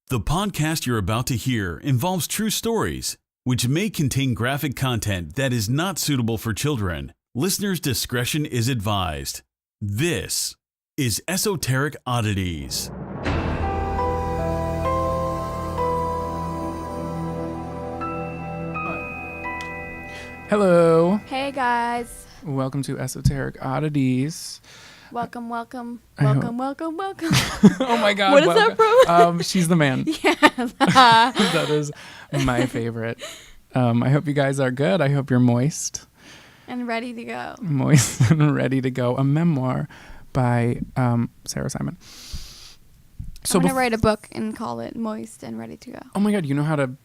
The podcast you're about to hear involves true stories, which may contain graphic content that is not suitable for children. Listener's discretion is advised. This is Esoteric Oddities. Hello. Hey guys. Welcome to Esoteric Oddities. Welcome. Oh Oh my God. What is that from? She's the man. Yes. That is my favorite. I hope you guys are good. I hope you're moist. And ready to go. Moist and ready to go. A memoir by Sarah Simon. So I'm going to write a book and call it Moist and Ready to Go. Oh my God. You know how to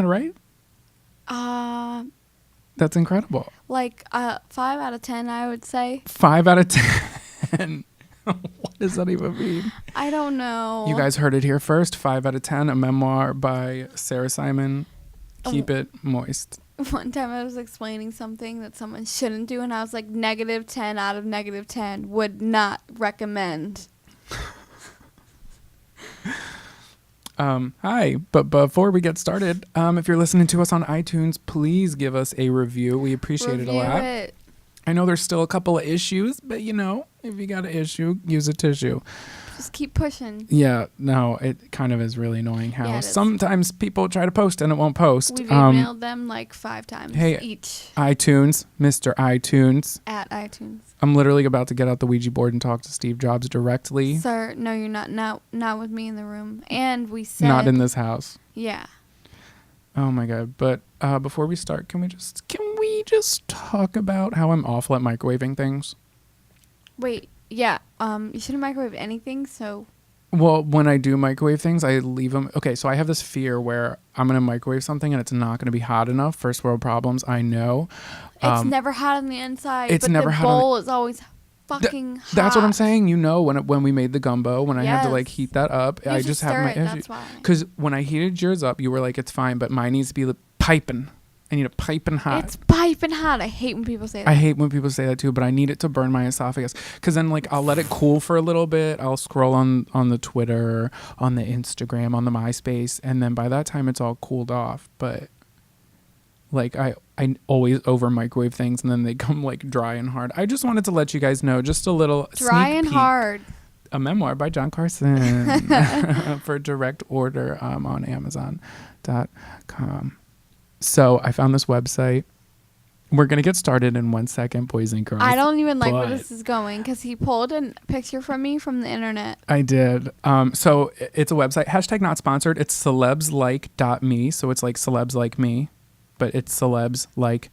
write? That's incredible. Like 5 out of 10, I would say. 5 out of 10. What does that even mean? I don't know. You guys heard it here first. 5 out of 10, a memoir by Sarah Simon. Keep it moist. One time I was explaining something that someone shouldn't do, and I was like, -10 out of -10 would not recommend. Hi, but before we get started, if you're listening to us on iTunes, please give us a review. We appreciate it a lot. It. I know there's still a couple of issues, but if you got an issue, use a tissue. Just keep pushing. Yeah, no, it kind of is really annoying how sometimes people try to post and it won't post. We've emailed them like 5 times each. iTunes, Mr. iTunes. At iTunes. I'm literally about to get out the Ouija board and talk to Steve Jobs directly. Sir, no, you're not. Not with me in the room. And we said... Not in this house. Yeah. Oh my God. But before we start, can we just talk about how I'm awful at microwaving things? Wait, yeah. You shouldn't microwave anything, so... Well, when I do microwave things, I leave them... Okay, so I have this fear where I'm going to microwave something and it's not going to be hot enough. First world problems, I know. It's never hot on the inside, it's but never the hot bowl is always fucking hot. That's what I'm saying. When we made the gumbo, when I had to like heat that up, I just have my issue. That's why. Because when I heated yours up, you were like, it's fine, but mine needs to be piping. I need it piping hot. It's piping hot. I hate when people say that. I hate when people say that too, but I need it to burn my esophagus. Because then I'll let it cool for a little bit. I'll scroll on the Twitter, on the Instagram, on the MySpace, and then by that time it's all cooled off. But I always over microwave things and then they come dry and hard. I just wanted to let you guys know, just a little dry and peek. Hard. A memoir by John Carson for direct order on Amazon.com. So I found this website. We're going to get started in 1 second, boys and girls. I don't even like where this is going because he pulled a picture from me from the internet. I did. So it's a website. Hashtag not sponsored. It's celebslike.me. So it's like celebs like me, but it's celebslike.me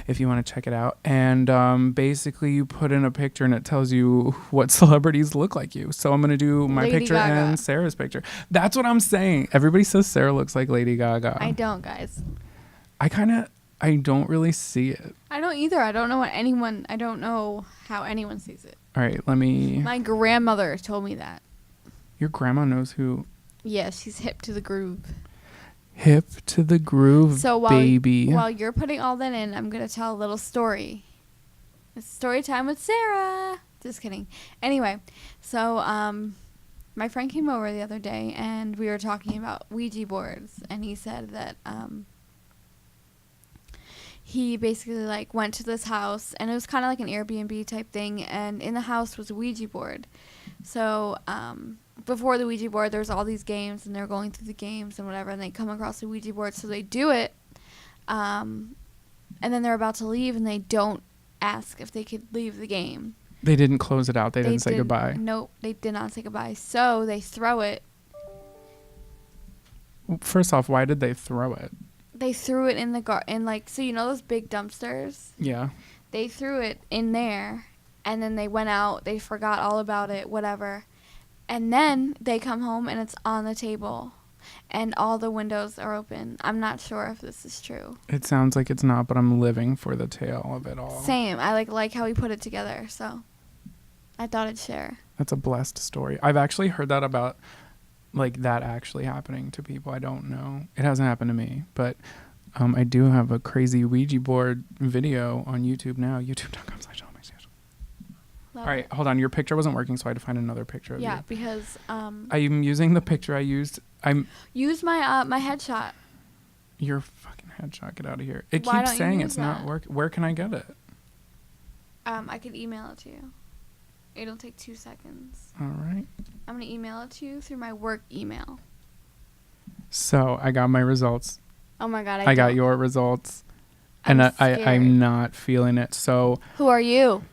if you want to check it out. And basically you put in a picture and it tells you what celebrities look like you. So I'm going to do my Lady picture Gaga. and Sarah's picture. That's what I'm saying. Everybody says Sarah looks like Lady Gaga. I don't, guys. I don't really see it. I don't either. I don't know how anyone sees it. All right, let me... My grandmother told me that. Your grandma knows who... Yeah, she's hip to the groove. Hip to the groove, so baby. While you're putting all that in, I'm going to tell a little story. It's story time with Sarah. Just kidding. Anyway, so my friend came over the other day and we were talking about Ouija boards. And he said that he basically went to this house and it was kind of like an Airbnb type thing. And in the house was a Ouija board. So before the Ouija board, there's all these games, and they're going through the games and whatever, and they come across the Ouija board, so they do it, and then they're about to leave, and they don't ask if they could leave the game. They didn't close it out. They didn't say goodbye. Nope, they did not say goodbye. So they throw it. First off, why did they throw it? They threw it in the so you know those big dumpsters? Yeah. They threw it in there, and then they went out. They forgot all about it, whatever. And then they come home and it's on the table and all the windows are open. I'm not sure if this is true. It sounds like it's not, but I'm living for the tale of it all. Same. I like how he put it together. So I thought I'd share. That's a blessed story. I've actually heard that about that actually happening to people. I don't know. It hasn't happened to me, but I do have a crazy Ouija board video on YouTube now. YouTube.com/. Love All right, it. hold on. Your picture wasn't working, so I had to find another picture of Yeah, you. because I'm using the picture I used. use my my headshot. Your fucking headshot. Get out of here. It Why keeps don't you saying use it's not that? working. Where can I get it? I could email it to you. It'll take 2 seconds. All right. I'm gonna email it to you through my work email. So I got my results. Oh my god, I got don't- your results. I'm And scared. I'm not feeling it. So Who are you?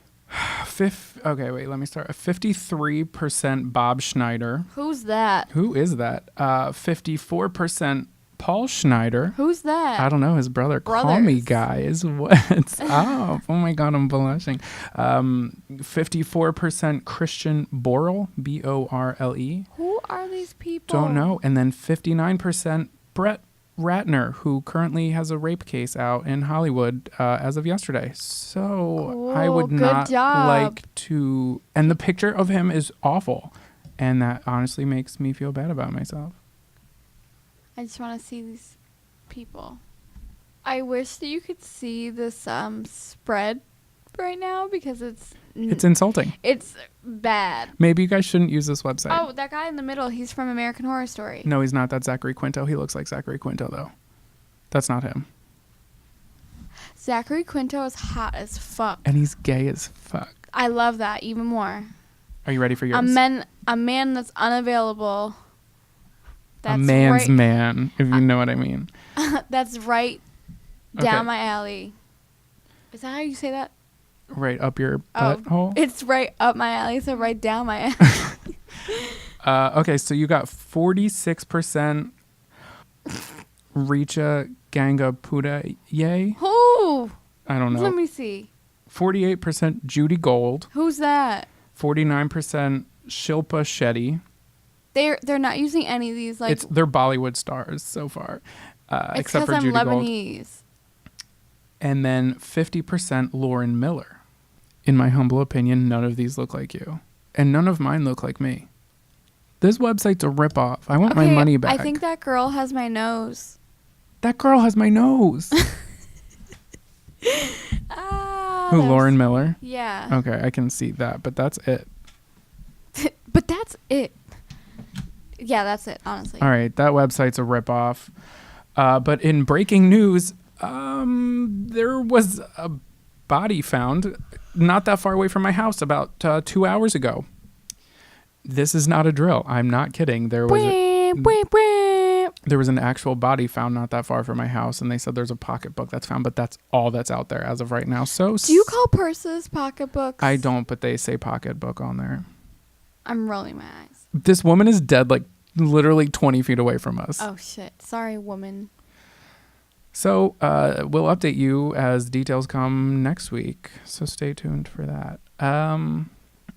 okay, wait, let me start. 53% Bob Schneider. Who's that? Who is that? 54% Paul Schneider. Who's that? I don't know, his brother. Call me, Brothers. guys. What's up? Oh my god, I'm blushing. 54% Christian Borle, Borle. Who are these people? Don't know. And then 59% Brett Ratner, who currently has a rape case out in Hollywood as of yesterday. So I would Cool. Good not job. like to. And the picture of him is awful. And that honestly makes me feel bad about myself. I just want to see these people. I wish that you could see this spread right now because it's Insulting. it's bad. Maybe you guys shouldn't use this website. Oh, that guy in the middle, he's from American Horror Story. No, he's not. That's Zachary Quinto. He looks like Zachary Quinto, though. That's not him. Zachary Quinto is hot as fuck. And he's gay as fuck. I love that even more. Are you ready for yours? A man that's unavailable. A man's right, man, if you know what I mean. That's right down Okay. my alley. Is that how you say that? Right up your Oh, butthole? it's right up my alley, so right down my alley. Okay, so you got 46% Richa Gangapuda. Yay? Who? I don't know. Let me see. 48% Judy Gold. Who's that? 49% Shilpa Shetty. They're not using any of these like. They're Bollywood stars so far, It's except for I'm Judy Gold. Lebanese. And then 50% Lauren Miller. In my humble opinion, none of these look like you. And none of mine look like me. This website's a ripoff. I want my money back. I think that girl has my nose. That girl has my nose. Who, Lauren Miller? Yeah. Okay, I can see that, but that's it. But that's it. Yeah, that's it, honestly. All right, that website's a ripoff. But in breaking news, there was a body found not that far away from my house about 2 hours ago. This is not a drill. I'm not kidding. There was an actual body found not that far from my house, and they said there's a pocketbook that's found, but that's all that's out there as of right now. So Do you call purses pocketbooks? I don't, but they say pocketbook on there. I'm rolling my eyes. This woman is dead, like literally 20 feet away from us. Oh, shit. Sorry, woman. So we'll update you as details come next week. So stay tuned for that.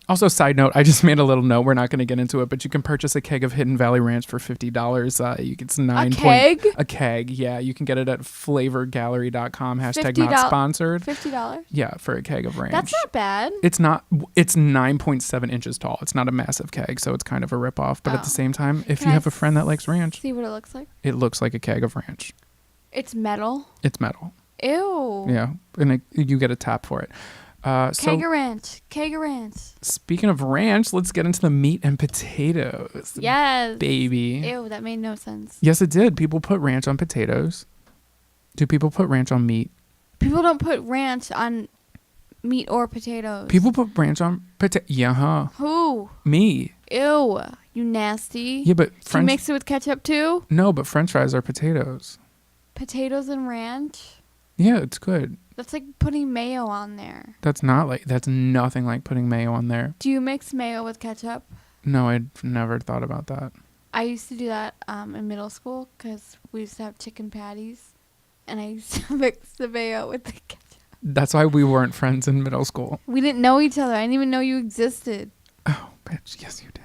Also, side note, I just made a little note. We're not going to get into it, but you can purchase a keg of Hidden Valley Ranch for $50. It's 9 A keg? A keg, yeah. You can get it at flavorgallery.com. Hashtag $50 not sponsored. $50? Yeah, for a keg of ranch. That's not bad. It's not. It's 9.7 inches tall. It's not a massive keg, so it's kind of a ripoff. But at the same time, if Can you I have a friend that likes ranch, See what it looks like? it looks like a keg of ranch. It's metal. It's metal. Ew. Yeah, and you get a tap for it. Keg of ranch. Keg of ranch. Speaking of ranch, let's get into the meat and potatoes. Yes. Baby. Ew, that made no sense. Yes, it did. People put ranch on potatoes. Do people put ranch on meat? People don't put ranch on meat or potatoes. People put ranch on potato. Yeah, huh? Who? Me. Ew. You nasty. Yeah, but Do you mix it with ketchup too? No, but French fries are potatoes. Potatoes and ranch? Yeah, it's good. That's like putting mayo on there. That's nothing like putting mayo on there. Do you mix mayo with ketchup? No, I'd never thought about that. I used to do that in middle school because we used to have chicken patties, and I used to mix the mayo with the ketchup. That's why we weren't friends in middle school. We didn't know each other. I didn't even know you existed. Oh, bitch. Yes, you did.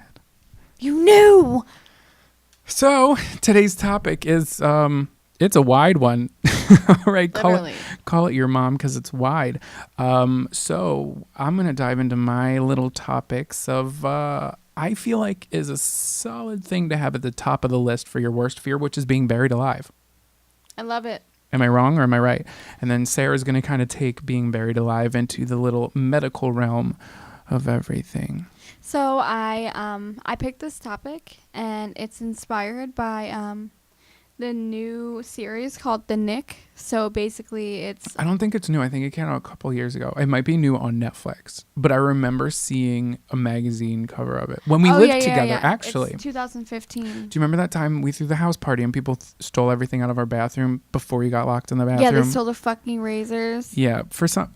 You knew! So, today's topic is, it's a wide one. All right, call it your mom because it's wide. So, I'm going to dive into my little topics of, I feel like is a solid thing to have at the top of the list for your worst fear, which is being buried alive. I love it. Am I wrong or am I right? And then Sarah's going to kind of take being buried alive into the little medical realm of everything. So I picked this topic, and it's inspired by the new series called The Nick. So basically it's... I don't think it's new. I think it came out a couple years ago. It might be new on Netflix, but I remember seeing a magazine cover of it when we lived together, actually. It's 2015. Do you remember that time we threw the house party and people stole everything out of our bathroom before we got locked in the bathroom? Yeah, they stole the fucking razors. Yeah,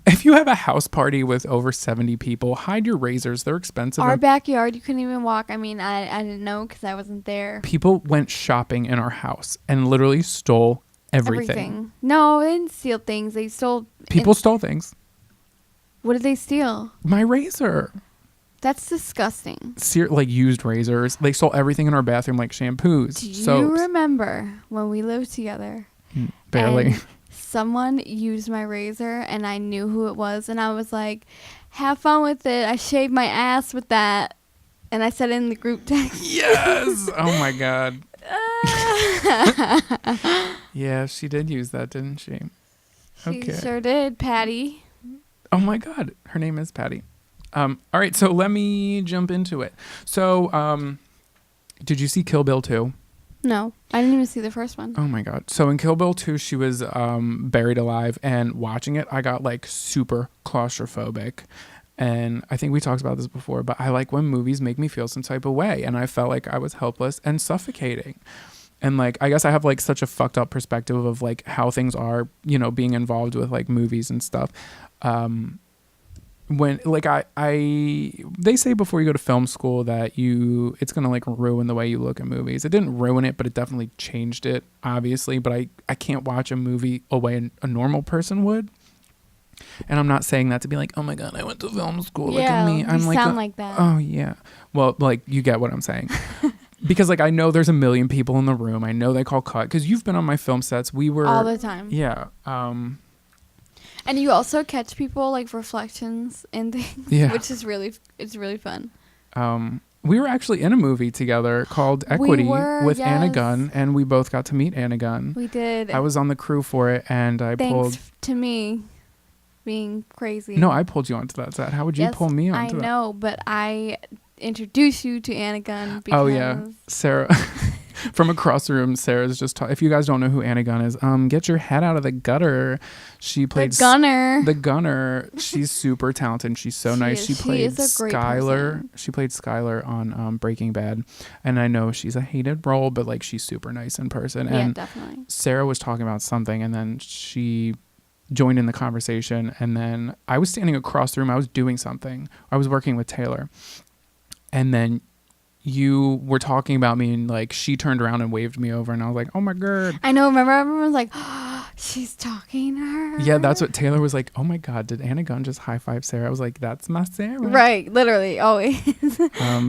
if you have a house party with over 70 people, hide your razors. They're expensive. Our backyard, you couldn't even walk. I mean, I didn't know because I wasn't there. People went shopping in our house and literally stole everything. No, they didn't steal things. They stole... People stole things. What did they steal? My razor. That's disgusting. Like used razors. They stole everything in our bathroom, like shampoos. Do you soaps. remember when we lived together? Barely. Someone used my razor and I knew who it was, and I was like, have fun with it. I shaved my ass with that. And I said it in the group text. Yes. Oh my God. Yeah, she did use that, didn't she? She sure did, Patty. Oh my God, her name is Patty. All right, so let me jump into it. So, did you see Kill Bill 2? No, I didn't even see the first one. Oh my God. So in Kill Bill 2, she was buried alive, and watching it, I got like super claustrophobic. And I think we talked about this before, but I like when movies make me feel some type of way, and I felt like I was helpless and suffocating. And like, I guess I have like such a fucked up perspective of like how things are, you know, being involved with like movies and stuff. When like they say before you go to film school that it's going to like ruin the way you look at movies. It didn't ruin it, but it definitely changed it, obviously. But I can't watch a movie a way a normal person would. And I'm not saying that to be like, oh my God, I went to film school. Yeah, look at me. I'm you like, sound like that. Oh yeah. Well, like you get what I'm saying. Because like I know there's a million people in the room. I know they call cut because you've been on my film sets. We were all the time. Yeah. And you also catch people like reflections and things, yeah. which is really fun. We were actually in a movie together called Equity with Anna yes. Gunn, and we both got to meet Anna Gunn. We did. I was on the crew for it, and Thanks to me being crazy. No, I pulled you onto that set. How would you pull me onto that? I know, but I introduced you to Anna Gunn because... Oh, yeah. Sarah... From across the room, Sarah's just if you guys don't know who Anna Gunn is, get your head out of the gutter. She played the gunner. She's super talented. She's so nice. She played Skylar. She played Skylar on Breaking Bad, and I know she's a hated role, but like she's super nice in person. Yeah, and definitely. Sarah was talking about something, and then she joined in the conversation, and then I was standing across the room. I was doing something. I was working with Taylor, and then you were talking about me, and like she turned around and waved me over, and I was like, oh my God. I know. Remember, everyone was like, oh, she's talking to her. Yeah, that's what Taylor was like. Oh my God, did Anna Gunn just high five Sarah? I was like, that's my Sarah. Right, literally, always.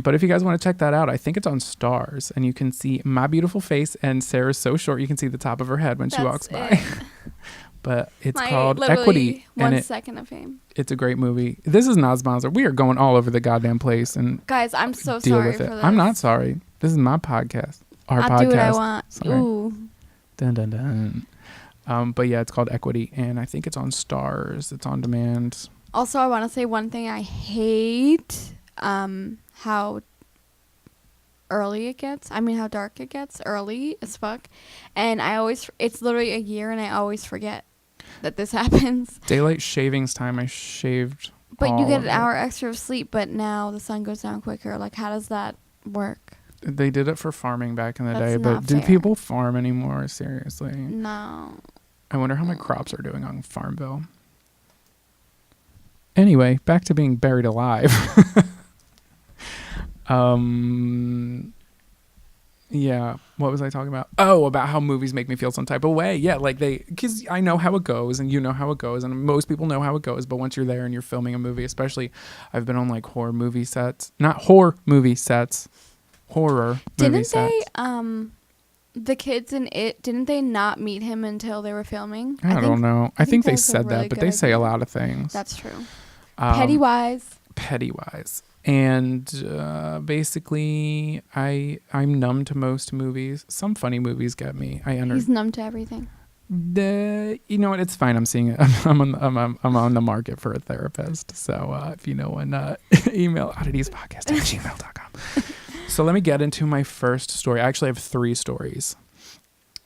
But if you guys want to check that out, I think it's on Stars, and you can see my beautiful face, and Sarah's so short you can see the top of her head when she walks by. But it's called Equity. 1 second of fame. It's a great movie. This is not sponsored. We are going all over the goddamn place, and guys, I'm so deal sorry with it. for this. I'm not sorry. This is my podcast. Our podcast. I'll do what I want. Sorry. Ooh. Dun dun dun. But yeah, it's called Equity, and I think it's on Stars. It's on demand. Also, I want to say one thing. I hate how early it gets. I mean, how dark it gets. Early as fuck. And it's literally a year, and I always forget that this happens. Daylight savings time, I shaved. But you get an hour extra of sleep, but now the sun goes down quicker. Like, how does that work? They did it for farming back in the day, That's but not do fair. people farm anymore? Seriously? No. I wonder how my crops are doing on Farmville. Anyway, back to being buried alive. Yeah, what was I talking about? Oh, about how movies make me feel some type of way. Yeah, like because I know how it goes, and you know how it goes, and most people know how it goes, but once you're there and you're filming a movie, especially, I've been on like horror movie sets. Horror movie sets. Didn't they, the kids in it, didn't they not meet him until they were filming? I don't know. I think they said really that, but they say a lot of things. That's true. Pennywise. And basically, I'm numb to most movies. Some funny movies get me. He's numb to everything. You know what? It's fine. I'm seeing it. I'm on the market for a therapist. So if you know when, email odditiespodcast@gmail.com. So let me get into my first story. I actually have 3 stories.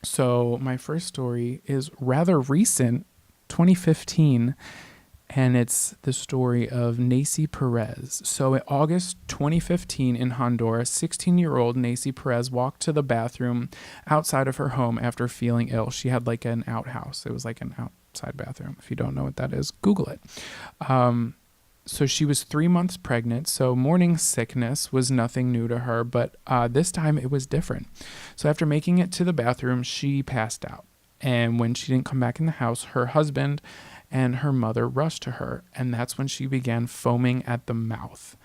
So my first story is rather recent, 2015. And it's the story of Nacy Perez. So in August 2015 in Honduras, 16-year-old Nacy Perez walked to the bathroom outside of her home after feeling ill. She had like an outhouse. It was like an outside bathroom. If you don't know what that is, Google it. So she was 3 months pregnant. So morning sickness was nothing new to her, but this time it was different. So after making it to the bathroom, she passed out. And when she didn't come back in the house, her husband and her mother rushed to her, and that's when she began foaming at the mouth.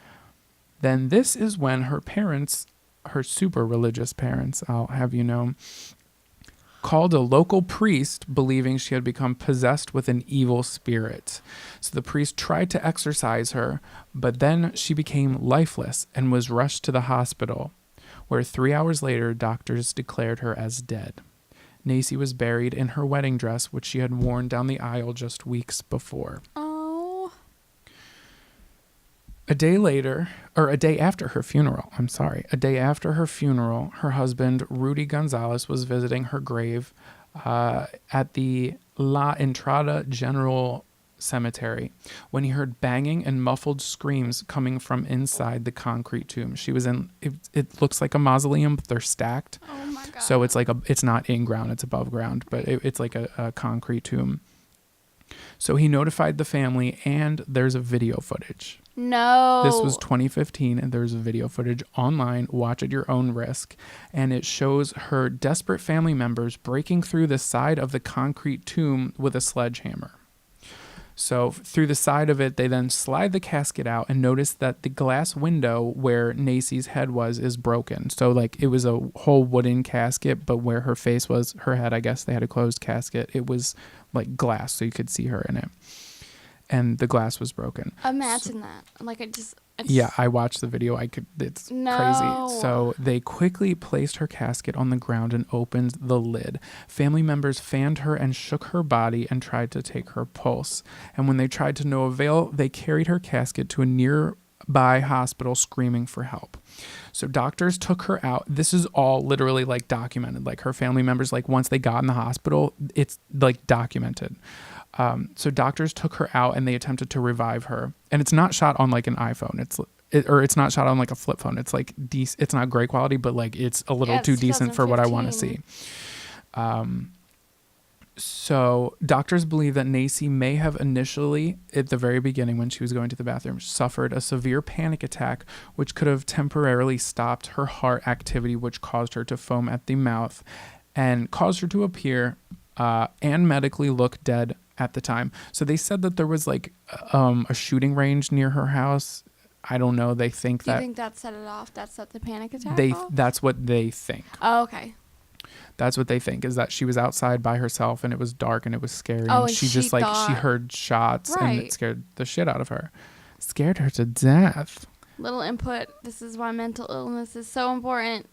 Then this is when her parents, her super religious parents, I'll have you know, called a local priest believing she had become possessed with an evil spirit. So the priest tried to exorcise her, but then she became lifeless and was rushed to the hospital, where 3 hours later, doctors declared her as dead. Nacy was buried in her wedding dress, which she had worn down the aisle just weeks before. Oh. A day after her funeral, her husband, Rudy Gonzalez, was visiting her grave at the La Entrada General Cemetery when he heard banging and muffled screams coming from inside the concrete tomb. She was in, it looks like a mausoleum, but they're stacked. Oh my God. So it's like it's not in ground, it's above ground, but it's like a concrete tomb. So he notified the family, and there's a video footage. No. This was 2015, and there's a video footage online. Watch at your own risk. And it shows her desperate family members breaking through the side of the concrete tomb with a sledgehammer. So through the side of it, they then slide the casket out and notice that the glass window where Nacy's head was is broken. So like it was a whole wooden casket, but where her face was, her head, I guess they had a closed casket. It was like glass, so you could see her in it. And the glass was broken. Imagine that. Like it's yeah, I watched the video. It's no. crazy. So they quickly placed her casket on the ground and opened the lid. Family members fanned her and shook her body and tried to take her pulse. And when they tried to no avail, they carried her casket to a nearby hospital screaming for help. So doctors took her out. This is all literally like documented. Like her family members, like once they got in the hospital, it's like documented. So doctors took her out and they attempted to revive her. And it's not shot on like an iPhone. It's not shot on like a flip phone. It's like it's not great quality, but like it's a little too decent for what I want to see. So doctors believe that Nacy may have initially, at the very beginning when she was going to the bathroom, suffered a severe panic attack, which could have temporarily stopped her heart activity, which caused her to foam at the mouth and caused her to appear and medically look dead at the time. So they said that there was like a shooting range near her house. I don't know. They think that. You think that set it off? That set the panic attack off? That's what they think. Oh, okay. That's what they think, is that she was outside by herself and it was dark and it was scary. Oh, and she just like, she heard shots and it scared the shit out of her. Scared her to death. Little input. This is why mental illness is so important.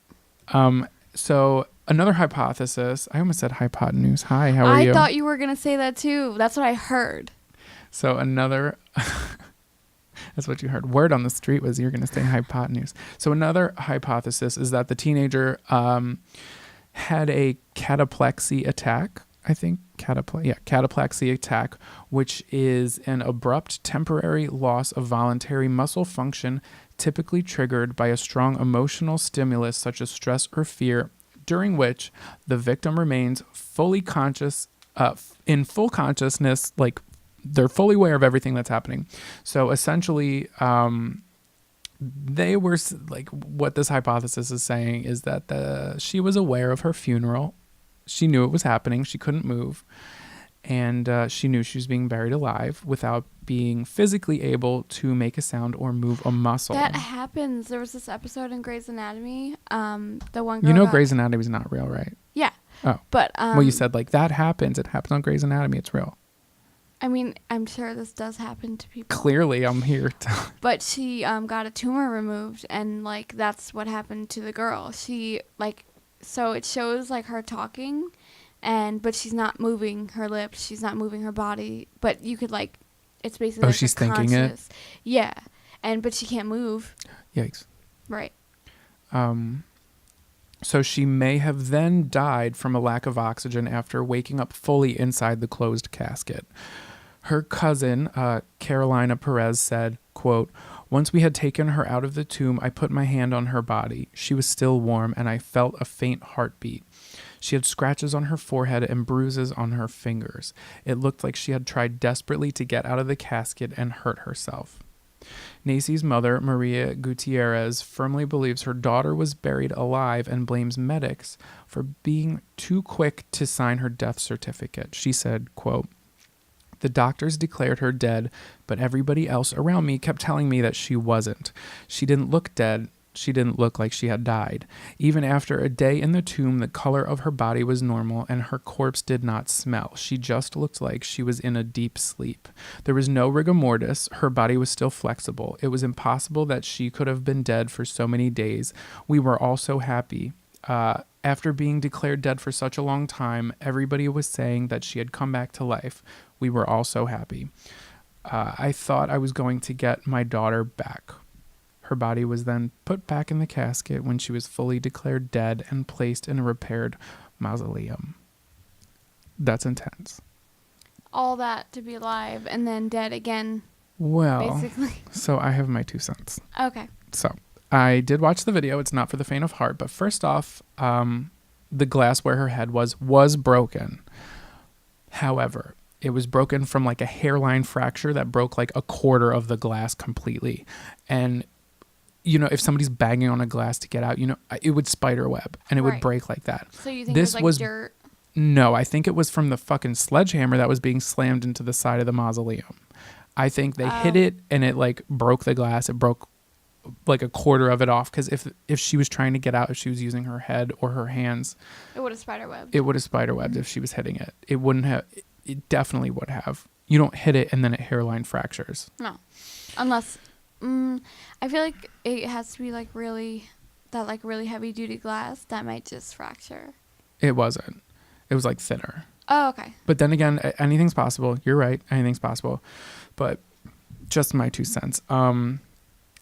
So another hypothesis, I almost said hypotenuse. Hi, how are you? I thought you were going to say that too. That's what I heard. So another, that's what you heard. Word on the street was you're going to say hypotenuse. So another hypothesis is that the teenager had a cataplexy attack. I think cataplexy attack, which is an abrupt temporary loss of voluntary muscle function, typically triggered by a strong emotional stimulus such as stress or fear, during which the victim remains fully conscious, in full consciousness, like they're fully aware of everything that's happening. So essentially, they were like, what this hypothesis is saying is that she was aware of her funeral. She knew it was happening. She couldn't move. And she knew she was being buried alive without being physically able to make a sound or move a muscle. That happens. There was this episode in Grey's Anatomy. The one girl Grey's Anatomy is not real, right? Yeah. Oh. But well, you said like that happens. It happens on Grey's Anatomy. It's real. I mean, I'm sure this does happen to people. Clearly, I'm here to. But she got a tumor removed, and like that's what happened to the girl. She like, so it shows like her talking, but she's not moving her lips, she's not moving her body, but you could like, it's basically Oh, like she's her thinking it? conscious. Yeah, but she can't move. Yikes. Right. So she may have then died from a lack of oxygen after waking up fully inside the closed casket. Her cousin, Carolina Perez, said, quote, "Once we had taken her out of the tomb, I put my hand on her body. She was still warm, and I felt a faint heartbeat. She had scratches on her forehead and bruises on her fingers. It looked like she had tried desperately to get out of the casket and hurt herself." Nacy's mother, Maria Gutierrez, firmly believes her daughter was buried alive and blames medics for being too quick to sign her death certificate. She said, quote, "The doctors declared her dead, but everybody else around me kept telling me that she wasn't. She didn't look dead. She didn't look like she had died. Even after a day in the tomb, the color of her body was normal and her corpse did not smell. She just looked like she was in a deep sleep. There was no rigor mortis. Her body was still flexible. It was impossible that she could have been dead for so many days. We were all so happy. After being declared dead for such a long time, everybody was saying that she had come back to life. We were all so happy. I thought I was going to get my daughter back." Her body was then put back in the casket when she was fully declared dead and placed in a repaired mausoleum. That's intense. All that to be alive and then dead again, Well, basically. so I have my 2 cents. Okay. So I did watch the video. It's not for the faint of heart. But first off, the glass where her head was broken. However, it was broken from like a hairline fracture that broke like a quarter of the glass completely. And you know, if somebody's banging on a glass to get out, you know, it would spider web and it would break like that. So you think this was like dirt? No, I think it was from the fucking sledgehammer that was being slammed into the side of the mausoleum. I think they hit it and it like broke the glass. It broke like a quarter of it off because if she was trying to get out, if she was using her head or her hands, it would have spider webbed. It would have spider webbed if she was hitting it. It wouldn't have. It definitely would have. You don't hit it and then it hairline fractures. No, unless. I feel like it has to be like really heavy duty glass that might just fracture. It wasn't. It was like thinner. Oh, okay. But then again, anything's possible. You're right. Anything's possible. But just my 2 cents. Now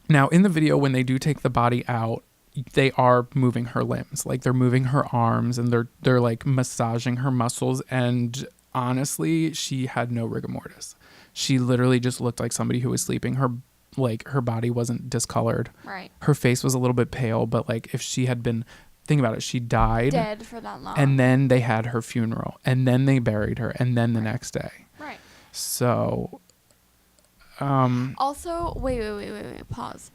in the video, when they do take the body out, they are moving her limbs. Like they're moving her arms and they're like massaging her muscles. And honestly, she had no rigor mortis. She literally just looked like somebody who was sleeping. Her body wasn't discolored. Right. Her face was a little bit pale, but like if she had been, think about it, she died. Dead for that long. And then they had her funeral and then they buried her and then the next day. Right. So, also, wait, pause.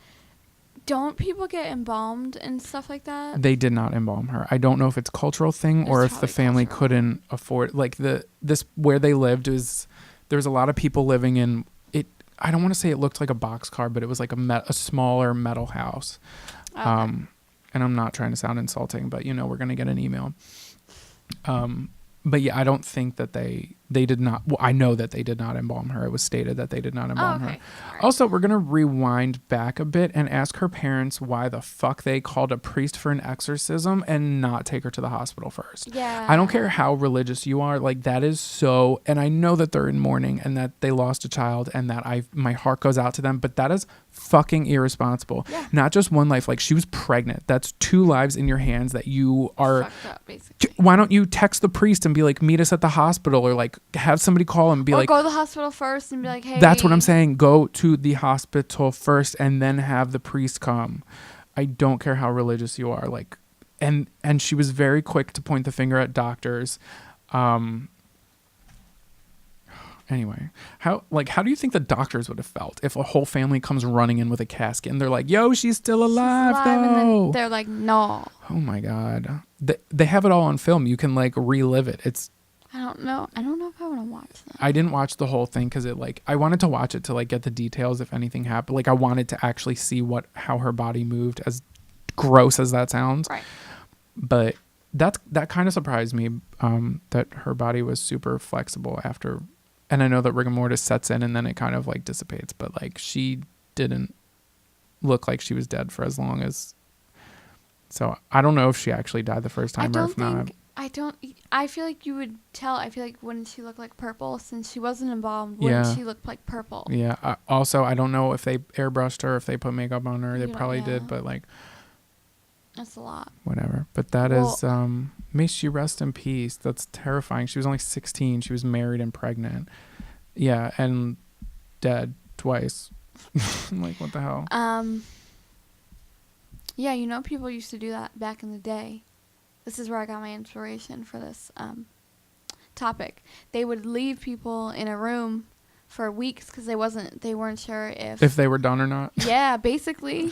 Don't people get embalmed and stuff like that? They did not embalm her. I don't know if it's a cultural thing or if the family couldn't afford, like this where they lived there's a lot of people living in it. I don't want to say it looked like a boxcar, but it was like a smaller metal house. Okay. And I'm not trying to sound insulting, but you know, we're going to get an email. But yeah, I don't think that they did not. Well, I know that they did not embalm her. It was stated that they did not embalm her. Right. Also, we're going to rewind back a bit and ask her parents why the fuck they called a priest for an exorcism and not take her to the hospital first. Yeah. I don't care how religious you are. Like that is so, and I know that they're in mourning and that they lost a child and that my heart goes out to them, but that is fucking irresponsible. Yeah. Not just one life. Like she was pregnant. That's 2 lives in your hands that you are. Fucked up, basically. Why don't you text the priest and be like, meet us at the hospital, or like have somebody call him and be like, go to the hospital first and be like, hey. That's what I'm saying. Go to the hospital first and then have the priest come. I don't care how religious you are. Like, and she was very quick to point the finger at doctors. Anyway, how do you think the doctors would have felt if a whole family comes running in with a casket and they're like, yo, she's still alive though? And then they're like, no. Oh my God. They have it all on film. You can like relive it. I don't know if I want to watch that. I didn't watch the whole thing because I wanted to watch it to like get the details if anything happened. Like I wanted to actually see how her body moved, as gross as that sounds. Right. But that kind of surprised me, that her body was super flexible after. And I know that rigor mortis sets in and then it kind of like dissipates, but like she didn't look like she was dead for as long as So I don't know if she actually died the first time or if not. I feel like you would tell. I feel like wouldn't she look like purple since she wasn't involved? Wouldn't she look like purple? Yeah. Also, I don't know if they airbrushed her, if they put makeup on her. They probably did, but like, that's a lot. Whatever. But that is, may she rest in peace. That's terrifying. She was only 16. She was married and pregnant. Yeah, and dead twice. Like, what the hell? Yeah, people used to do that back in the day. This is where I got my inspiration for this topic. They would leave people in a room for weeks because they weren't sure if they were done or not. Yeah, basically.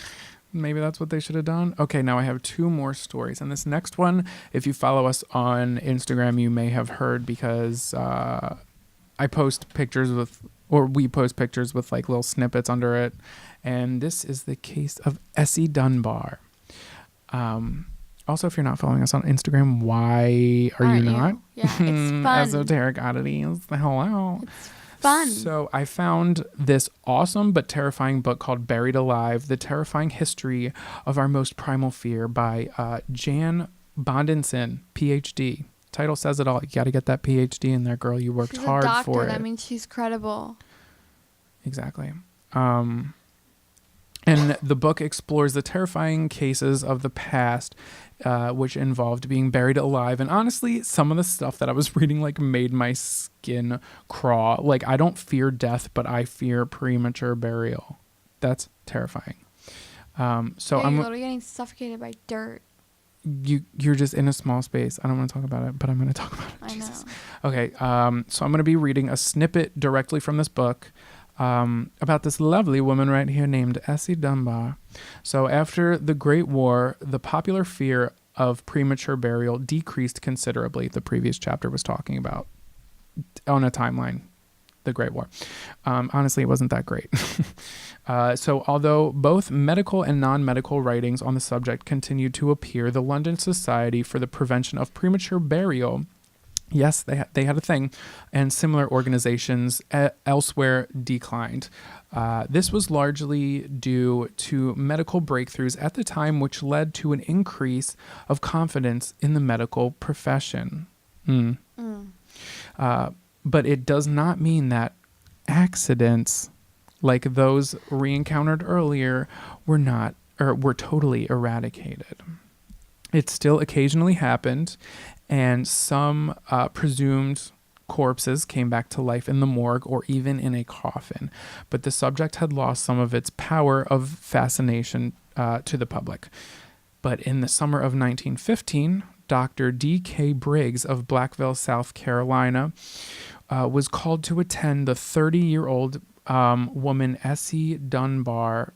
Maybe that's what they should have done. Okay, now I have 2 more stories. And this next one, if you follow us on Instagram, you may have heard because we post pictures with like little snippets under it. And this is the case of Essie Dunbar. Also, if you're not following us on Instagram, why are you not? Yeah, it's fun. Esoteric Oddities. Hello. It's fun. So I found this awesome but terrifying book called Buried Alive, The Terrifying History of Our Most Primal Fear by Jan Bondinson, PhD. Title says it all. You got to get that PhD in there, girl. You worked hard for it. She's a doctor. That means she's credible. Exactly. And the book explores the terrifying cases of the past, which involved being buried alive. And honestly, some of the stuff that I was reading like made my skin crawl. Like, I don't fear death, but I fear premature burial. That's terrifying. So I'm literally getting suffocated by dirt. You're just in a small space. I don't want to talk about it, but I'm going to talk about it. I Jesus. know. Okay. So I'm going to be reading a snippet directly from this book. About this lovely woman right here named Essie Dunbar. So after the Great War, the popular fear of premature burial decreased considerably. The previous chapter was talking about on a timeline, the Great War. Honestly, it wasn't that great. So although both medical and non-medical writings on the subject continued to appear, the London Society for the Prevention of Premature Burial, yes, they had a thing, and similar organizations elsewhere declined. This was largely due to medical breakthroughs at the time, which led to an increase of confidence in the medical profession. But it does not mean that accidents like those re-encountered earlier were totally eradicated. It still occasionally happened, and some presumed corpses came back to life in the morgue or even in a coffin. But the subject had lost some of its power of fascination to the public. But in the summer of 1915, Dr. D.K. Briggs of Blackville, South Carolina, was called to attend the 30-year-old woman Essie Dunbar.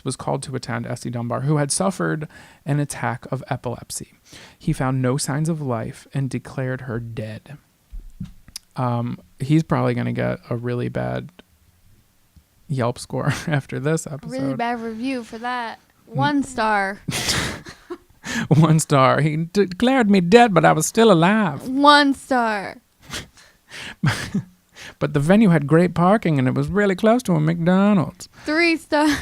Was called to attend Essie Dunbar, who had suffered an attack of epilepsy. He found no signs of life and declared her dead. He's probably going to get a really bad Yelp score after this episode. Really bad review for that. 1 star. 1 star. He declared me dead, but I was still alive. 1 star. But the venue had great parking, and it was really close to a McDonald's. 3 stars.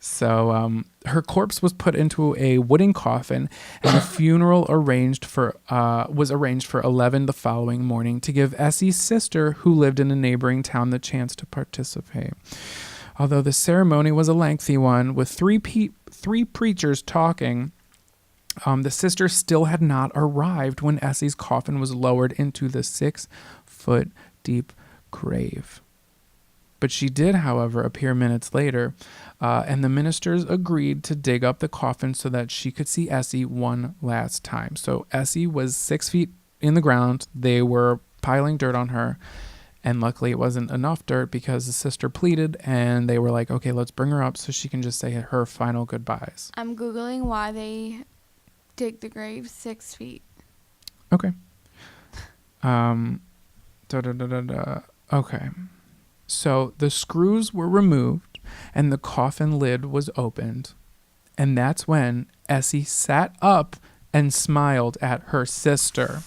So her corpse was put into a wooden coffin, and a funeral was arranged for 11 the following morning to give Essie's sister, who lived in a neighboring town, the chance to participate. Although the ceremony was a lengthy one, with three preachers talking, the sister still had not arrived when Essie's coffin was lowered into the 6-foot deep grave. But she did, however, appear minutes later, and the ministers agreed to dig up the coffin so that she could see Essie one last time. So Essie was 6 feet in the ground. They were piling dirt on her, and luckily it wasn't enough dirt because the sister pleaded, and they were like, okay, let's bring her up so she can just say her final goodbyes. I'm Googling why they dig the grave 6 feet. Okay. Okay. So the screws were removed and the coffin lid was opened. And that's when Essie sat up and smiled at her sister.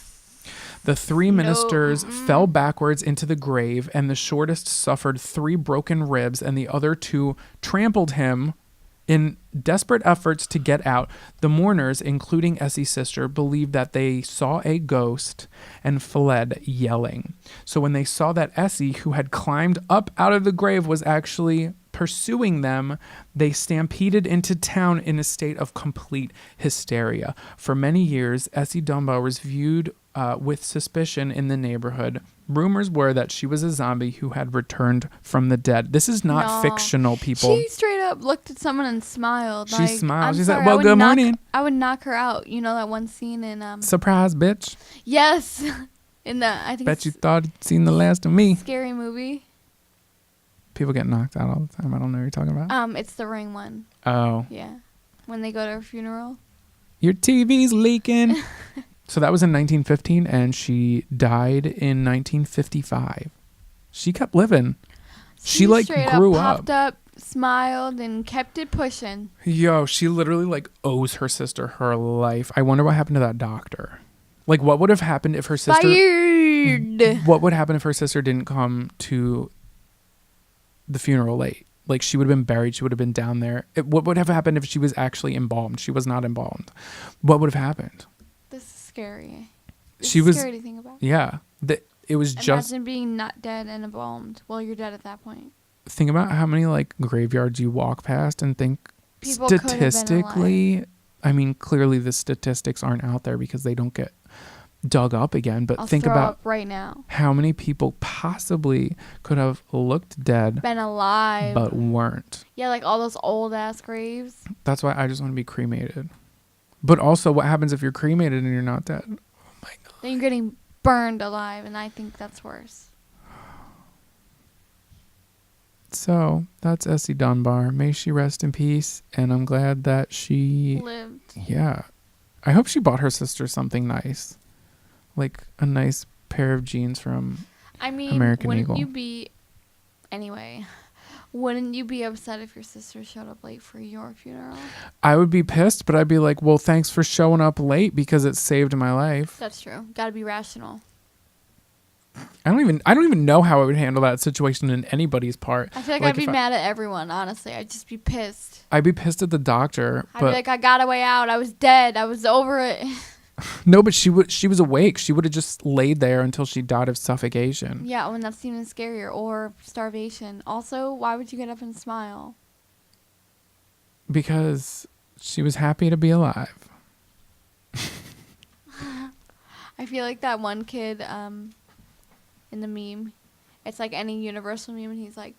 The 3 ministers fell backwards into the grave, and the shortest suffered 3 broken ribs, and the other 2 trampled him In desperate efforts to get out, the mourners, including Essie's sister, believed that they saw a ghost and fled yelling. So when they saw that Essie, who had climbed up out of the grave, was actually pursuing them, they stampeded into town in a state of complete hysteria. For many years, Essie Dunbar was viewed with suspicion in the neighborhood. Rumors were that she was a zombie who had returned from the dead. This is not fictional, people. She straight up looked at someone and smiled. She smiled. She sorry, said, well, good morning. I would knock her out. You know that one scene in... Surprise, bitch. Yes. In the... I think Bet you thought you'd seen the last of me. Scary movie. People get knocked out all the time. I don't know what you're talking about. It's the Ring one. Oh. Yeah. When they go to her funeral. Your TV's leaking. So that was in 1915, and she died in 1955. She kept living. She like grew up. Popped up, smiled, and kept it pushing. Yo, she literally like owes her sister her life. I wonder what happened to that doctor. Like, what would have happened if her sister... Fired! What would happen if her sister didn't come to the funeral late? Like, she would have been buried. She would have been down there. What would have happened if she was actually embalmed? She was not embalmed. What would have happened? This is scary. She was scary to think about. Yeah. It was just... Imagine being not dead and embalmed. Well, you're dead at that point. Think about how many, like, graveyards you walk past and think People statistically... I mean, clearly the statistics aren't out there because they don't get dug up again, but think about right now how many people possibly could have looked dead, been alive, but weren't. Yeah, like all those old ass graves. That's why I just want to be cremated. But also, what happens if you're cremated and you're not dead? Oh my god! Then you're getting burned alive, and I think that's worse. So that's Essie Dunbar. May she rest in peace, and I'm glad that she lived. Yeah, I hope she bought her sister something nice. Like a nice pair of jeans from American Eagle. Wouldn't you be upset if your sister showed up late for your funeral? I would be pissed, but I'd be like, well, thanks for showing up late because it saved my life. That's true. Gotta be rational. I don't even know how I would handle that situation in anybody's part. I feel like I'd be mad at everyone, honestly. I'd just be pissed. I'd be pissed at the doctor. I'd be like, I got a way out. I was dead. I was over it. No, but she was awake. She would have just laid there until she died of suffocation. Yeah, when that's even scarier, or starvation. Also, why would you get up and smile? Because she was happy to be alive. I feel like that one kid in the meme. It's like any Universal meme, and he's like,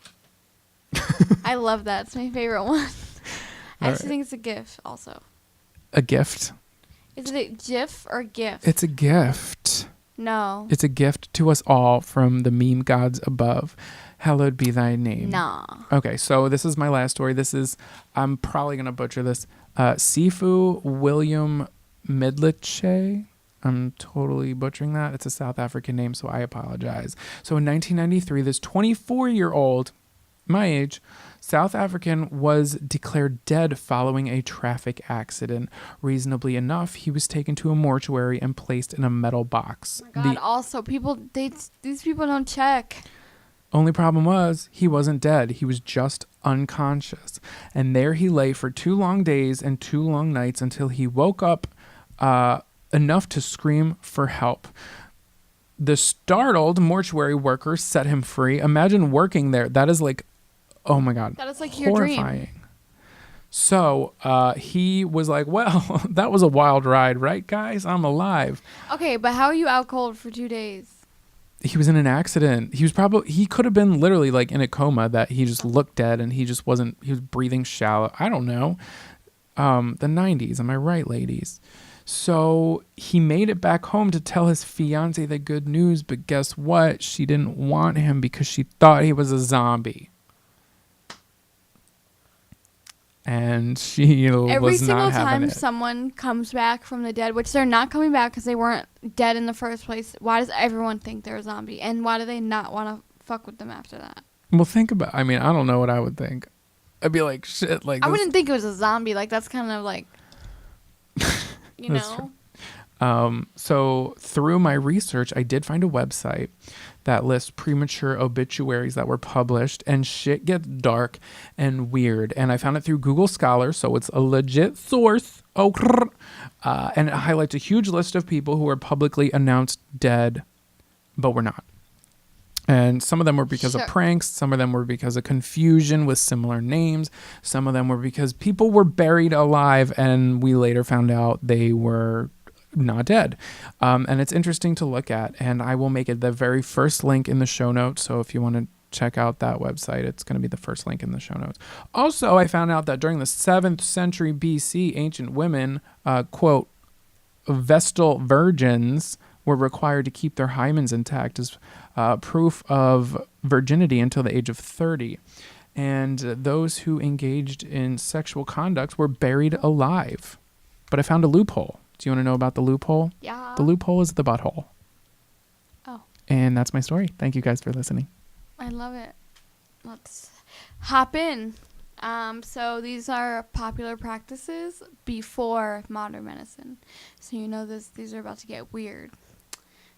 I love that. It's my favorite one. I actually think it's a GIF also. A gift? Is it a GIF or GIF? It's a gift. No. It's a gift to us all from the meme gods above. Hallowed be thy name. Nah. Okay, so this is my last story. I'm probably going to butcher this. Sifu William Midliche. I'm totally butchering that. It's a South African name, so I apologize. So in 1993, this 24-year-old, my age, South African was declared dead following a traffic accident. Reasonably enough, he was taken to a mortuary and placed in a metal box. Oh my God, also, these people don't check. Only problem was he wasn't dead. He was just unconscious. And there he lay for 2 long days and 2 long nights until he woke up enough to scream for help. The startled mortuary workers set him free. Imagine working there. That is like, oh my God. That is like horrifying. Your dream. So he was like, well, that was a wild ride, right, guys? I'm alive. Okay, but how are you out cold for 2 days? He was in an accident. He could have been literally like in a coma that he just looked dead and he was breathing shallow. I don't know. The 90s. Am I right, ladies? So he made it back home to tell his fiance the good news, but guess what? She didn't want him because she thought he was a zombie. And she was not having it. Every single time someone comes back from the dead, which they're not coming back because they weren't dead in the first place, why does everyone think they're a zombie? And why do they not want to fuck with them after that? Well, I don't know what I would think. I'd be like, shit, like... I wouldn't think it was a zombie. Like, that's kind of like... You know? So through my research, I did find a website that lists premature obituaries that were published, and shit gets dark and weird. And I found it through Google Scholar, so it's a legit source. And it highlights a huge list of people who were publicly announced dead, but were not. And some of them were because of pranks. Some of them were because of confusion with similar names. Some of them were because people were buried alive, and we later found out they were not dead. And it's interesting to look at, and I will make it the very first link in the show notes. So if you want to check out that website, it's going to be the first link in the show notes. Also, I found out that during the 7th century BC, ancient women, quote, Vestal virgins were required to keep their hymens intact as proof of virginity until the age of 30. And those who engaged in sexual conduct were buried alive. But I found a loophole. Do you want to know about the loophole? Yeah. The loophole is the butthole. Oh. And that's my story. Thank you guys for listening. I love it. Let's hop in. So these are popular practices before modern medicine. So you know these are about to get weird.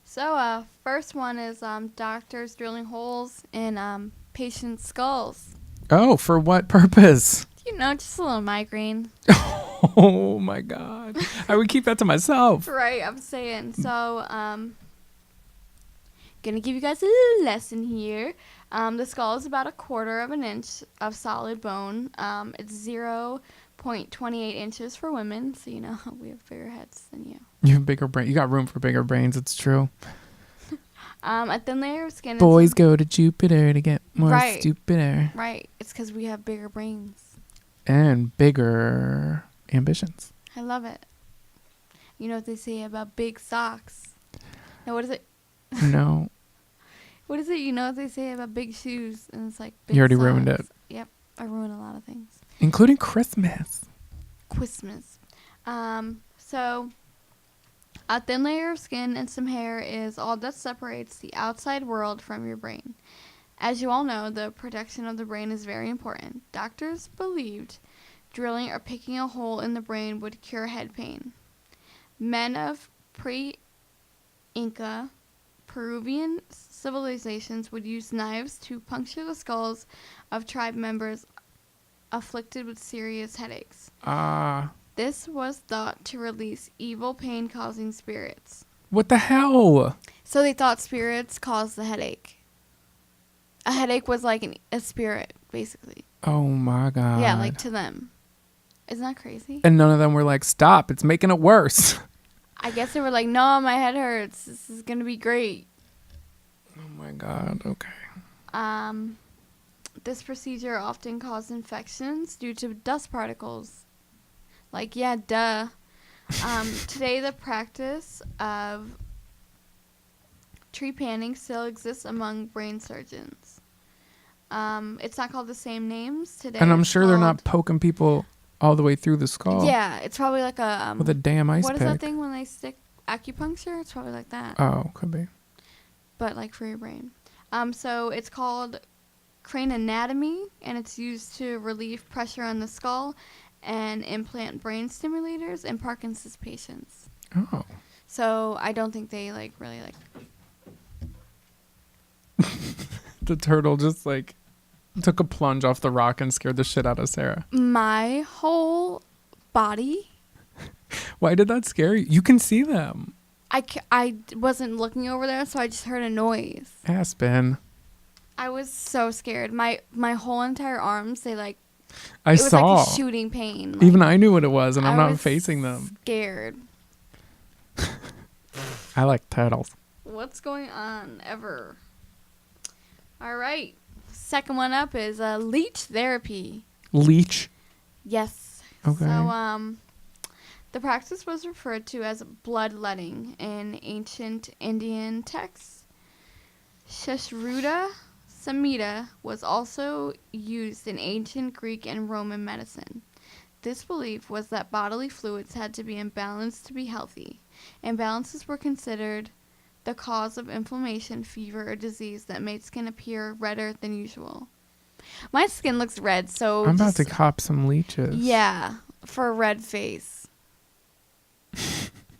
So first one is doctors drilling holes in patients' skulls. Oh, for what purpose? You know, just a little migraine. Oh my God. I would keep that to myself. Right, I'm saying. So, gonna give you guys a little lesson here. The skull is about 1/4 of an inch of solid bone. It's 0.28 inches for women, so you know we have bigger heads than you. You have bigger brain. You got room for bigger brains. It's true. A thin layer of skin. Boys go to Jupiter to get more stupider. Right. It's because we have bigger brains. And bigger ambitions. I love it. You know what they say about big socks? Now, what is it? No. What is it? You know what they say about big shoes? And it's like big You already socks. ruined it. Yep. I ruined a lot of things. Including Christmas. So a thin layer of skin and some hair is all that separates the outside world from your brain. As you all know, the protection of the brain is very important. Doctors believed drilling or picking a hole in the brain would cure head pain. Men of pre-Inca Peruvian civilizations would use knives to puncture the skulls of tribe members afflicted with serious headaches. This was thought to release evil pain-causing spirits. What the hell? So they thought spirits caused the headache. A headache was like a spirit, basically. Oh my God. Yeah, like to them. Isn't that crazy? And none of them were like, stop, it's making it worse. I guess they were like, no, my head hurts. This is going to be great. Oh my God, okay. This procedure often caused infections due to dust particles. Like, yeah, duh. Today, the practice of trepanning still exists among brain surgeons. It's not called the same names today. And I'm sure they're not poking people all the way through the skull. Yeah, it's probably like a... with a damn ice pick. What is that thing when they stick acupuncture? It's probably like that. Oh, could be. But like for your brain. So it's called craniotomy, and it's used to relieve pressure on the skull and implant brain stimulators in Parkinson's patients. Oh. So I don't think they like really like... The turtle just like took a plunge off the rock and scared the shit out of Sarah. My whole body. Why did that scare you? You can see them. I wasn't looking over there, so I just heard a noise. Aspen. I was so scared. My whole entire arms, they like... I saw. It was like a shooting pain. Like, even I knew what it was, and I'm not facing them. Scared. I like turtles. What's going on ever? All right. Second one up is leech therapy. Leech? Yes. Okay. So, the practice was referred to as bloodletting in ancient Indian texts. Shashruta Samhita was also used in ancient Greek and Roman medicine. This belief was that bodily fluids had to be in balance to be healthy. Imbalances were considered the cause of inflammation, fever, or disease that made skin appear redder than usual. My skin looks red, so... I'm about to cop some leeches. Yeah, for a red face.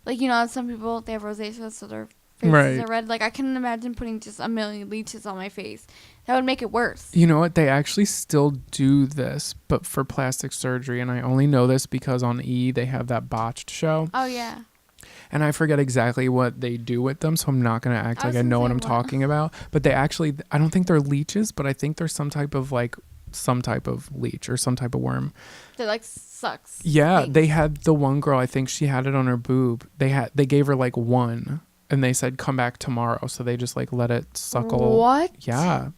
Like, you know, some people, they have rosacea, so their faces Right. are red. Like, I couldn't imagine putting just a million leeches on my face. That would make it worse. You know what? They actually still do this, but for plastic surgery. And I only know this because on E, they have that botched show. Oh, yeah. And I forget exactly what they do with them, so I'm not going to act I like was I gonna know what say I'm what? talking about. But they actually, I don't think they're leeches, but I think they're some type of leech or some type of worm. That, like, sucks. Yeah, things. they had the one girl, I think she had it on her boob. They gave her like one, and they said come back tomorrow. So they just like let it suckle. What? Yeah,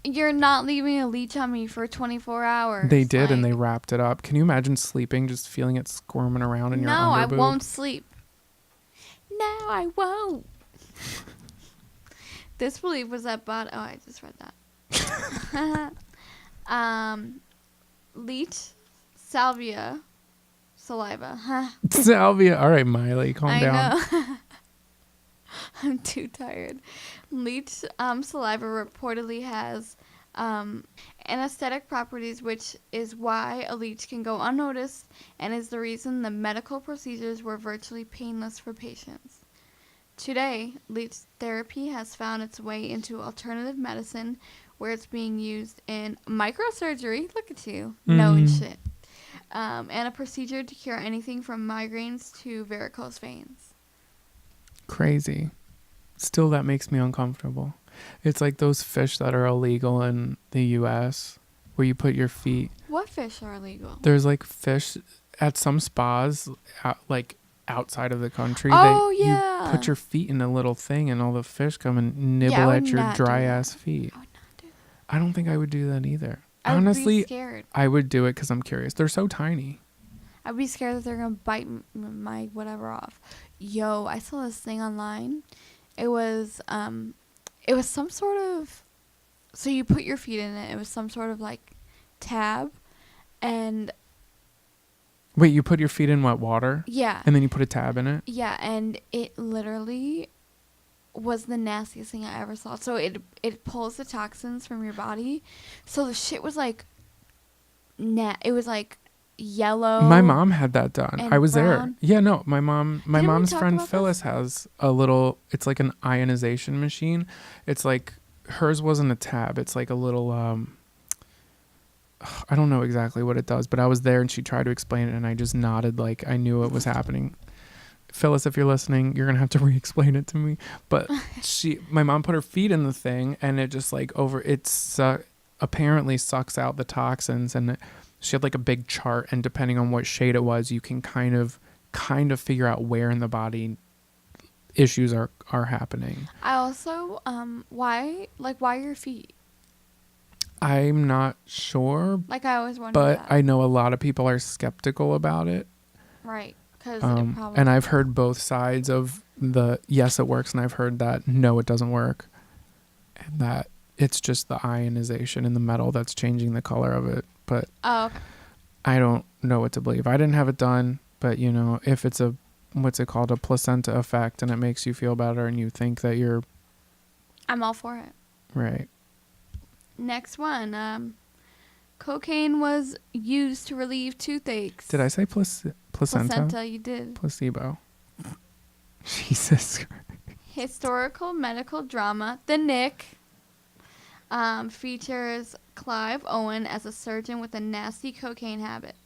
You're not leaving a leech on me for 24 hours. they did, and like, they wrapped it up. Can you imagine sleeping, just feeling it squirming around in your No, I underboob? won't sleep. No, I won't. Disbelief was at bottom. Oh, I just read that. Leech, salvia, saliva. Huh. Salvia. All right, Miley, calm down. know. I'm too tired. Leech saliva reportedly has anesthetic properties, which is why a leech can go unnoticed and is the reason the medical procedures were virtually painless for patients. Today, leech therapy has found its way into alternative medicine, where it's being used in microsurgery. Look at you, knowing shit. And a procedure to cure anything from migraines to varicose veins. Crazy. Still, that makes me uncomfortable. It's like those fish that are illegal in the U.S. where you put your feet. What fish are illegal? There's like fish at some spas, like outside of the country. Oh, You yeah. put your feet in a little thing, and all the fish come and nibble I would at your not do dry that. ass feet. I would not do that. I don't think I would do that either. I would Honestly, be scared. I would do it because I'm curious. They're so tiny. I'd be scared that they're gonna bite my whatever off. Yo, I saw this thing online. It was some sort of, so you put your feet in it. It was some sort of like tab, and Wait, you put your feet in what, water? yeah, And then you put a tab in it? yeah, and it literally was the nastiest thing I ever saw. So it pulls the toxins from your body. So the shit was like, it was like yellow. My mom had that done. and I was brown. there. Yeah, no, my Didn't we mom's talk friend about Phyllis this? has a little, it's like an ionization machine. It's like, hers wasn't a tab. It's like a little, I don't know exactly what it does, but I was there and she tried to explain it and I just nodded like I knew what was happening. Phyllis, if you're listening, you're going to have to re-explain it to me. But my mom put her feet in the thing and it just like apparently sucks out the toxins, and she had like a big chart, and depending on what shade it was, you can kind of figure out where in the body issues are happening. I also why your feet? I'm not sure, Like, I always wondered but that. I know a lot of people are skeptical about it. Right, because And I've heard both sides of the yes, it works, and I've heard that no, it doesn't work, and that it's just the ionization in the metal that's changing the color of it. But Oh, okay. I don't know what to believe. I didn't have it done, but you know, if it's a placenta effect, and it makes you feel better, and you think that you're I'm all for it. right. Next one, cocaine was used to relieve toothaches. Did I say placenta? Placenta, you did. Placebo. Jesus. Historical medical drama, The Nick, features Clive Owen as a surgeon with a nasty cocaine habit.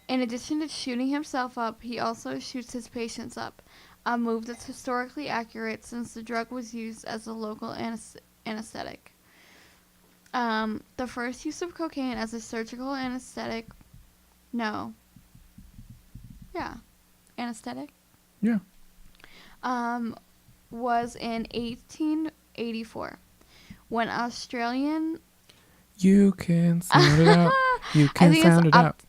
In addition to shooting himself up, he also shoots his patients up, a move that's historically accurate since the drug was used as a local anesthetic. The first use of cocaine as a surgical anesthetic, anesthetic, Yeah. was in 1884 when Australian You can sound it out. You I can think sound it it's out.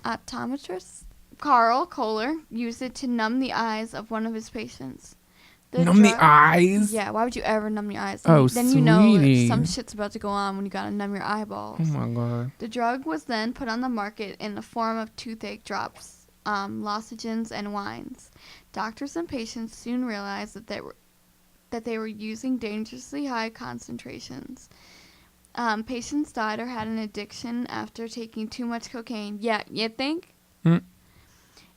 optometrist Carl Kohler used it to numb the eyes of one of his patients. Numb the eyes? Yeah, why would you ever numb your eyes? Oh, then you know sweetie. some shit's about to go on when you gotta numb your eyeballs. Oh my God. The drug was then put on the market in the form of toothache drops, lozenges, and wines. Doctors and patients soon realized that they were using dangerously high concentrations. Patients died or had an addiction after taking too much cocaine. Yeah, you think? Mm.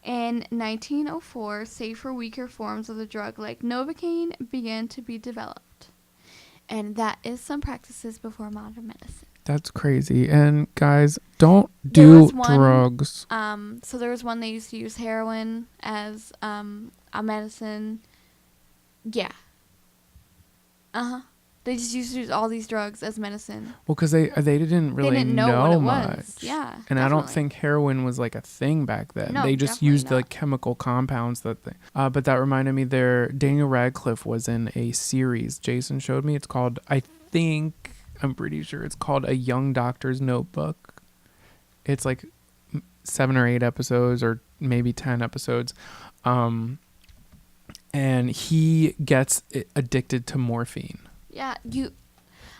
In 1904, safer, weaker forms of the drug like Novocaine began to be developed. And that is some practices before modern medicine. That's crazy. And guys, don't There do was one, drugs. So there was one they used to use heroin as a medicine. Yeah. They just used to use all these drugs as medicine. Well, because they didn't really didn't know what it much. was. Yeah, and I don't definitely. think heroin was like a thing back then. No, They just definitely used not. like chemical compounds that they. But that reminded me, Daniel Radcliffe was in a series. Jason showed me. It's called, I'm pretty sure it's called A Young Doctor's Notebook. It's like 7 or 8 episodes, or maybe 10 episodes. And he gets addicted to morphine. Yeah,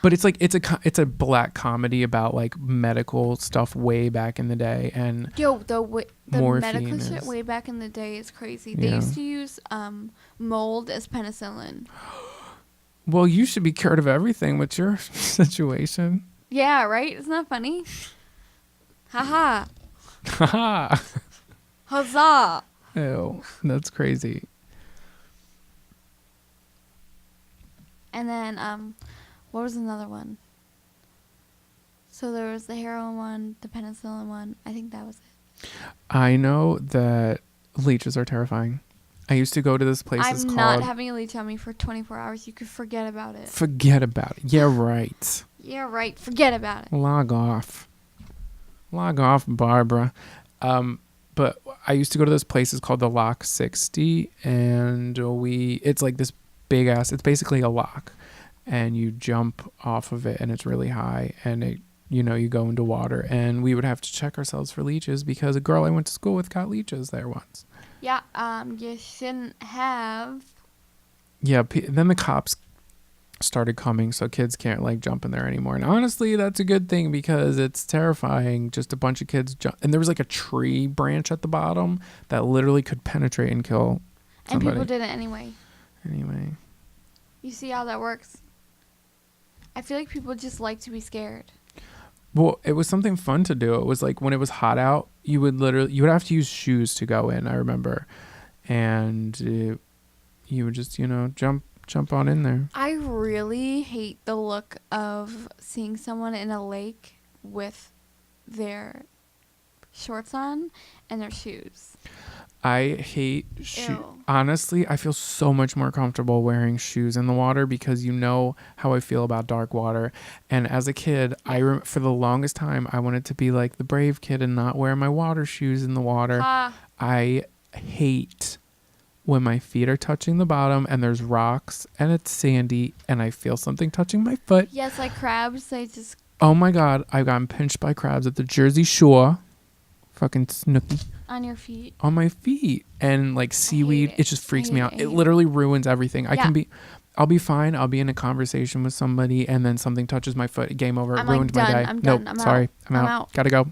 But it's like it's a black comedy about like medical stuff way back in the day, and the morphine medical shit is- way back in the day is crazy. They Yeah. used to use mold as penicillin. well, you should be cured of everything with your situation. Yeah, right? Isn't that funny? Haha. Haha. Huzzah. Ew, that's crazy. And then what was another one? So there was the heroin one, the penicillin one. I think that was it. I know that leeches are terrifying. I used to go to this place. It's I'm called. not having a leech on me for 24 hours. You could forget about it. Forget about it. Yeah, right. Yeah, right. Forget about it. Log off, Barbara. But I used to go to this place. It's called the Lock 60, and it's like this big ass. It's basically a lock, and you jump off of it, and it's really high, and it, you go into water, and we would have to check ourselves for leeches because a girl I went to school with got leeches there once. Yeah, you shouldn't have. Yeah, then the cops started coming, so kids can't like jump in there anymore. And honestly, that's a good thing because it's terrifying. Just a bunch of kids jump, and there was like a tree branch at the bottom that literally could penetrate and kill somebody. And people did it anyway. Anyway, You see how that works? I feel like people just like to be scared. well, it was something fun to do. It was like when it was hot out, you would have to use shoes to go in. I remember, and you would just jump on in there. I really hate the look of seeing someone in a lake with their shorts on and their shoes. I hate shoes. Ew. Honestly, I feel so much more comfortable wearing shoes in the water because you know how I feel about dark water. And as a kid, for the longest time, I wanted to be like the brave kid and not wear my water shoes in the water. I hate when my feet are touching the bottom and there's rocks and it's sandy and I feel something touching my foot. Yes, like crabs, they just... Oh my God, I've gotten pinched by crabs at the Jersey Shore. Fucking snooky. On your feet. On my feet. And like seaweed, it just freaks me out. It literally ruins everything. I'll be fine. I'll be in a conversation with somebody and then something touches my foot. Game over. It ruined my day. I'm done. I'm sorry. out. I'm out. Gotta go.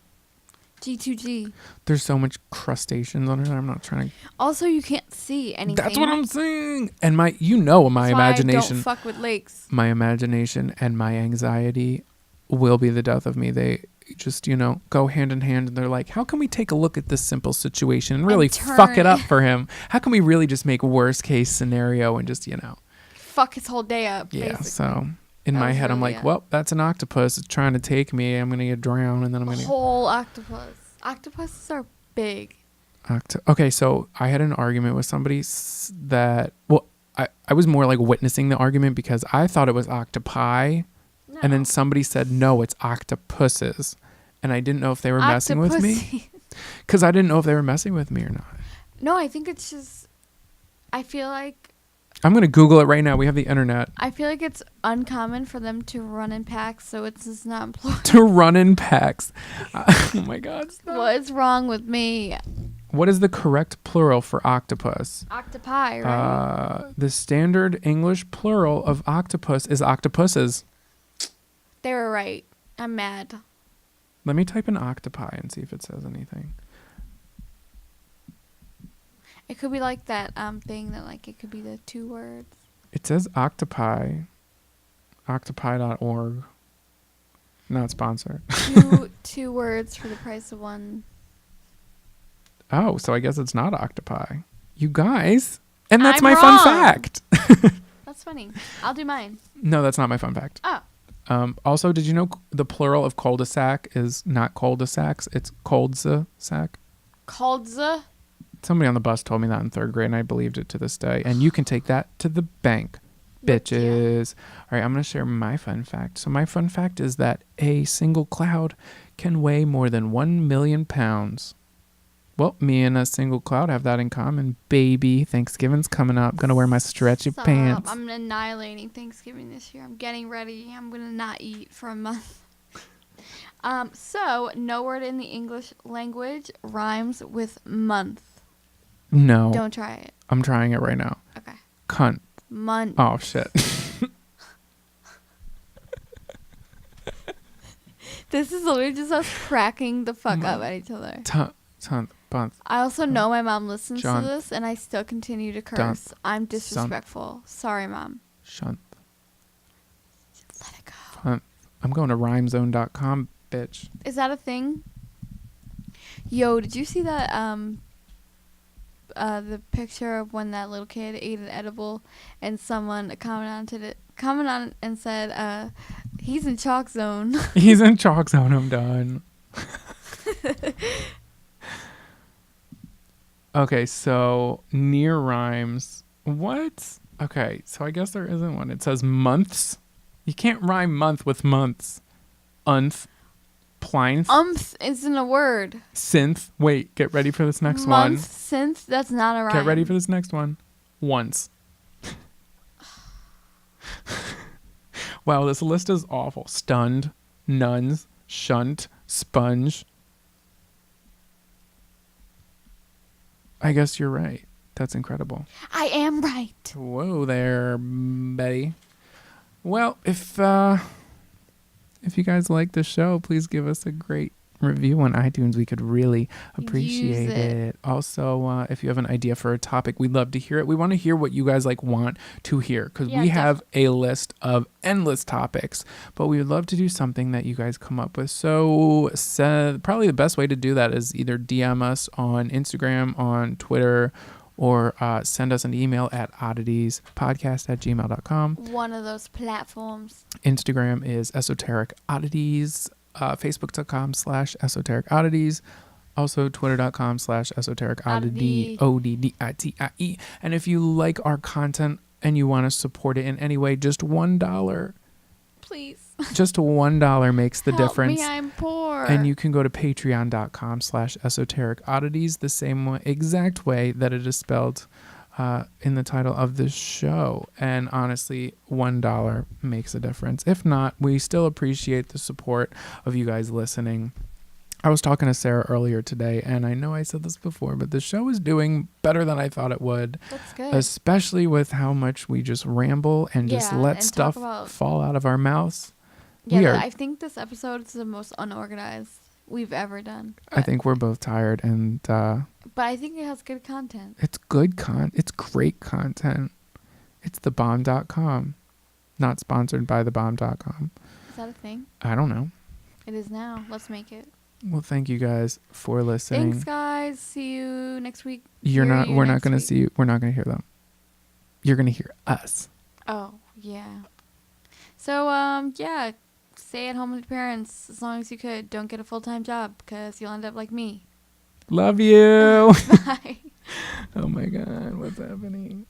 G2G. There's so much crustaceans on it. I'm not trying to. Also, you can't see anything. That's what I'm saying. And my That's why imagination. I don't fuck with lakes. My imagination and my anxiety will be the death of me. They just, go hand in hand, and they're like, how can we take a look at this simple situation and really fuck it up for him? How can we really just make worst case scenario and just, fuck his whole day up. Yeah, basically. so in my head, I'm like, well, that's an octopus. It's trying to take me. I'm going to get drowned, and then I'm going to... Whole octopus. Octopuses are big. Okay, so I had an argument with somebody that... Well, I was more like witnessing the argument because I thought it was octopi, and then somebody said, no, it's octopuses. And I didn't know if they were messing with me. Because I didn't know if they were messing with me or not. No, I think it's just... I feel like... I'm going to Google it right now. We have the internet. I feel like it's uncommon for them to run in packs, so it's just not plural. To run in packs. Oh my God. Stop. What is wrong with me? What is the correct plural for octopus? Octopi, right? The standard English plural of octopus is octopuses. They were right. I'm mad. Let me type in octopi and see if it says anything. It could be like that thing that like it could be the 2 words. It says octopi. Octopi.org. Not sponsored. Two words for the price of one. Oh, so I guess it's not octopi. You guys. And that's I'm my wrong. fun fact. That's funny. I'll do mine. No, that's not my fun fact. Oh. Also, did you know the plural of cul-de-sac is not cul-de-sacs? It's cul-de-sac. Caldza? Somebody on the bus told me that in 3rd grade, and I believed it to this day. And you can take that to the bank, bitches. All right, I'm going to share my fun fact. So my fun fact is that a single cloud can weigh more than 1 million pounds. Well, me and a single cloud have that in common. Baby, Thanksgiving's coming up. Gonna wear my stretchy Stop. pants. I'm annihilating Thanksgiving this year. I'm getting ready. I'm going to not eat for a month. So, no word in the English language rhymes with month. No. Don't try it. I'm trying it right now. Okay. Cunt. Month. Oh, shit. This is literally just us cracking the fuck up at each other. I also know my mom listens to this, and I still continue to curse. I'm disrespectful. Sorry, Mom. Shunt. Let it go. I'm going to rhymezone.com, bitch. Is that a thing? Yo, did you see that the picture of when that little kid ate an edible and someone commented on and said he's in chalk zone. He's in chalk zone. I'm done. Okay, so near rhymes. What? Okay, so I guess there isn't one. It says months. You can't rhyme month with months. Unth. Plinth. Isn't a word. Synth. Wait, get ready for this next one. Month, synth, that's not a rhyme. Get ready for this next one. Once. Wow, this list is awful. Stunned. Nuns. Shunt. Sponge. I guess you're right. That's incredible. I am right. Whoa there, Betty. Well, if you guys like the show, please give us a great review on iTunes. We could really appreciate it. Also, if you have an idea for a topic, we'd love to hear it. We want to hear what you guys want to hear, because we have a list of endless topics, but we would love to do something that you guys come up with. So probably the best way to do that is either DM us on Instagram, on Twitter, or send us an email at odditiespodcast@gmail.com. One of those platforms. Instagram is Esoteric Oddities. Facebook.com/Esoteric Oddities. Also Twitter.com/Esoteric Oddity. ODDITIE. And if you like our content and you want to support it in any way, just $1. Please. Just $1 makes the difference. Me, I'm poor. And you can go to patreon.com/Esoteric Oddities, the same exact way that it is spelled in the title of this show. And honestly, $1 makes a difference. If not, we still appreciate the support of you guys listening. I was talking to Sarah earlier today, and I know I said this before, but the show is doing better than I thought it would. That's good. Especially with how much we just ramble and just let stuff fall out of our mouths. Yeah, I think this episode is the most unorganized we've ever done. I think we're both tired, and but I think it has good content. It's good it's great content. It's thebomb.com. Not sponsored by thebomb.com. Is that a thing? I don't know. It is now. Let's make it. Well, thank you guys for listening. Thanks, guys. See you next week. We're not going to see you. We're not going to hear them. You're going to hear us. Oh, yeah. So, yeah. Stay at home with your parents as long as you could. Don't get a full-time job because you'll end up like me. Love you. Bye. Oh my God, what's happening?